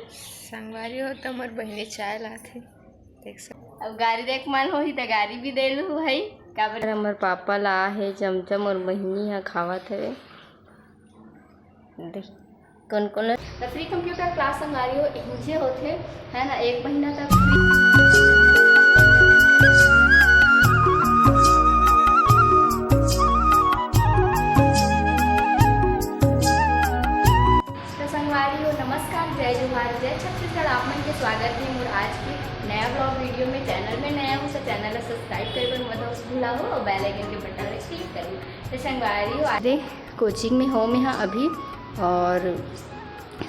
संगवारी हो तो मोर बहनी चाय लाथे देख सक। अब गाड़ी देख मन होही तो गाड़ी भी दे लू है काबर हमर पापा ला है चमचम और बहनी हा खावत हवे देख कौन कौन तो फ्री कंप्यूटर क्लास संगवारी हो इंजे होथे है ना। 1 महीना तक संगवारी हो। नमस्कार, जय जोहार, जय छत्तीसगढ़। आप मन के स्वागत है मोर आज की नया ब्लॉग वीडियो में। चैनल में नया हो तो चैनल को सब्सक्राइब करे मत भूला हो और बेल आइकन के बटन में क्लिक करो। तो संगवारी हो आज कोचिंग में हो मैं हाँ अभी और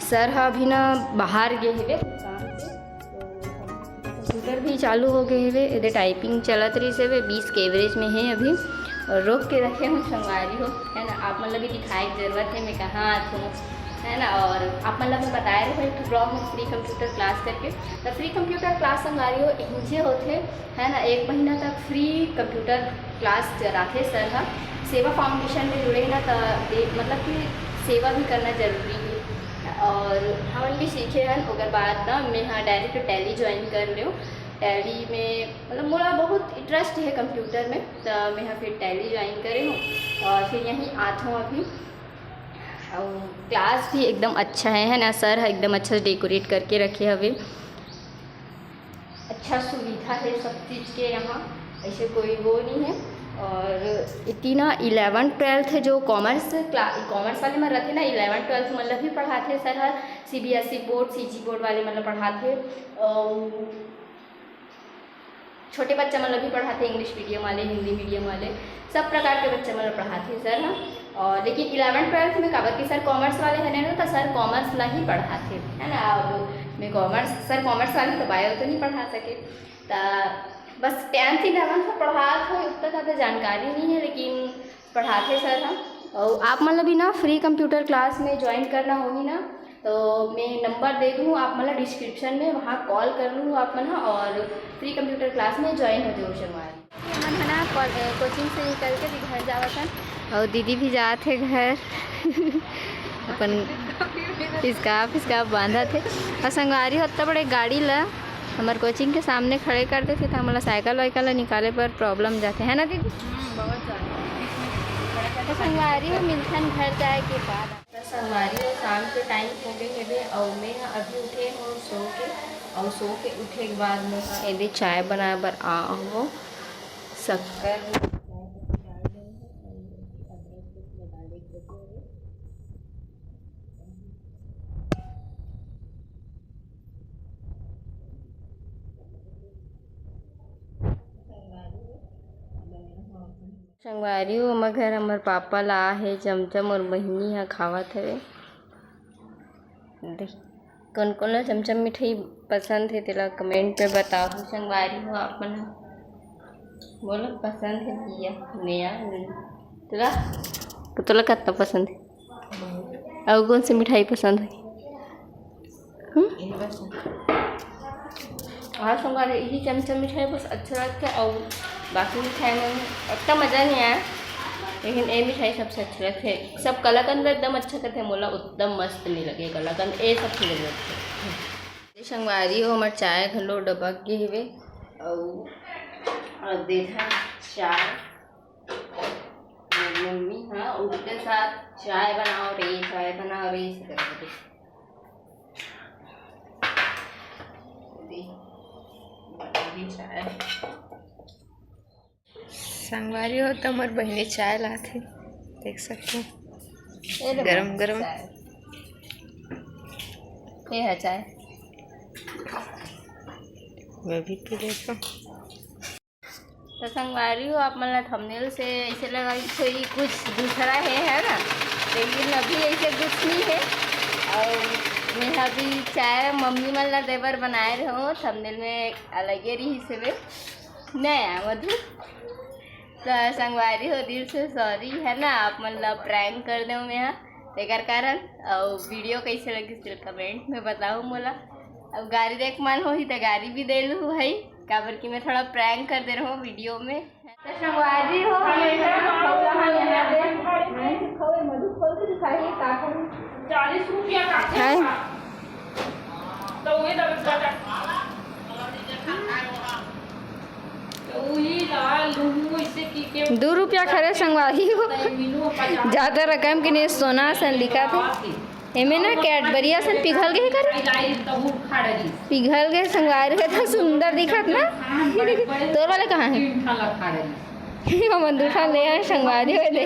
सर हा अभी ना बाहर गए हेवे कंप्यूटर भी चालू हो गए हेवे इधर टाइपिंग चलत रही से 20 के एवरेज में है अभी और रोक के रखे हूँ संगवारी हो है ना। आप मतलब भी दिखाए की ज़रूरत है मैं कहाँ आती हूँ है ना। और आप मतलब मैं बताए रहे हो एक ब्लॉग में फ्री कंप्यूटर क्लास करके तो फ्री कंप्यूटर क्लास संगवारी हो इंजे होते है ना। 1 महीना तक फ्री कंप्यूटर क्लास चलाते सर हा। सेवा फाउंडेशन में जुड़े ना तो मतलब कि सेवा भी करना जरूरी है और हम भी सीखे हैं। अगर बाद ना मैं हाँ डायरेक्ट टैली ज्वाइन कर रही हूँ। टैली में मतलब मोला बहुत इंटरेस्ट है कंप्यूटर में तो मैं हाँ फिर टैली ज्वाइन करे हूँ और फिर यहीं आता हूँ अभी। और क्लास भी एकदम अच्छा है ना। सर है एकदम अच्छा डेकोरेट करके रखे हवे, अच्छा सुविधा है सब चीज़ के यहाँ, ऐसे कोई वो नहीं है। और इतनी ना 11th-12th जो कॉमर्स वाले में रहते ना 11th-12th मतलब भी पढ़ाते सर हर। CBSE बोर्ड CG बोर्ड वाले मतलब पढ़ाते छोटे बच्चा मतलब भी पढ़ाते इंग्लिश मीडियम वाले हिंदी मीडियम वाले सब प्रकार के बच्चे मतलब पढ़ाते सर ना। और लेकिन 11th-12th में काबर कि सर कॉमर्स वाले है ना तो सर कॉमर्स ला ही पढ़ाते है ना। अब मैं सर कॉमर्स वाले तो बायो तो नहीं पढ़ा सके तो बस 10th-11th में पढ़ाते हो उतना ज़्यादा जानकारी नहीं है लेकिन पढ़ाते सर हम। और आप मतलब भी ना फ्री कंप्यूटर क्लास में ज्वाइन करना होगी ना तो मैं नंबर दे दूँ आप मतलब डिस्क्रिप्शन में वहाँ कॉल कर लूँ आप मन और फ्री कंप्यूटर क्लास में ज्वाइन हो जाओ शनिवार मन है ना। कोचिंग से निकल के भी घर जावा था और दीदी भी जाते घर अपन स्कार्फ बांधा थे और संगवारी होता बड़े गाड़ी ला हमारे कोचिंग के सामने खड़े कर देते थे। हमारा साइकिल वाइकल निकाले पर प्रॉब्लम जाते है ना दीदी बहुत ज़्यादा। तो संगवारी हो मिलथन घर जाए के बाद तो संगवारी हो शाम के टाइम हो गए हेबे और मैं अभी उठे हूँ सो के उठे के बाद मैं यदि चाय बनाए बर आ हो शक्कर संगवारी हो हमार घर हमार पापा ला है चमचम और बहनी हा खावत हवे देख कौन कौन ला चमचम मिठाई पसंद है तेला कमेंट पे बताओ। संगवारी हो आप मन बोलो पसंद है दिया नया तेला तोला कितना पसंद है और कौन सी मिठाई पसंद है हाँ संगवारी यही चमचम मिठाई बस अच्छा लगता है और बाकी मिठाई में इतना मज़ा नहीं आया लेकिन ये मिठाई सबसे अच्छा लगते है। सब कलाकंद में एकदम अच्छा करते हैं मोला एकदम मस्त नहीं लगे कलाकंद ये सब चीज़ लगते संगवारी हो हमारे चाय घलो डबक के हेवे और देखा चाय मम्मी हाँ उनके साथ चाय बनाओ रे चाय संगवारी हो तो मोर बहनी चाय लाथे देख सकते हैं गरम गरम ये है चाय मैं भी पी लेता हूँ। तो संगवारी हो आप मतलब थंबनेल से ऐसे लगा कोई कुछ दूसरा है ना लेकिन अभी ऐसे कुछ नहीं है। और मैं अभी चाय मम्मी मतलब देवर बनाए रहे हो थंबनेल में अलग ही रही से नया मधु तो संगवारी हो दिल से सॉरी है ना। आप मतलब प्रैंक कर दो मैं तेकर कारण और वीडियो कैसे लगी सिर्फ कमेंट में बताओ मोला। अब गाड़ी देख मन हो ही तो गाड़ी भी दे लूँ है काबर कि मैं थोड़ा प्रैंक कर दे रहा हूँ वीडियो में। तो संगवारी हो मधु खोल के दिखाइए 40 रुपया ₹2 खरे संगवारी हो ज़्यादा रकम के नहीं सोना सन लिखा थे एमे ना कैडबरिया सन पिघल गए कर पिघल गए संगवारी है तो सुंदर दिखत ना तोर वाले कहाँ है हम अंदूठा ले आए संगवारी हो दे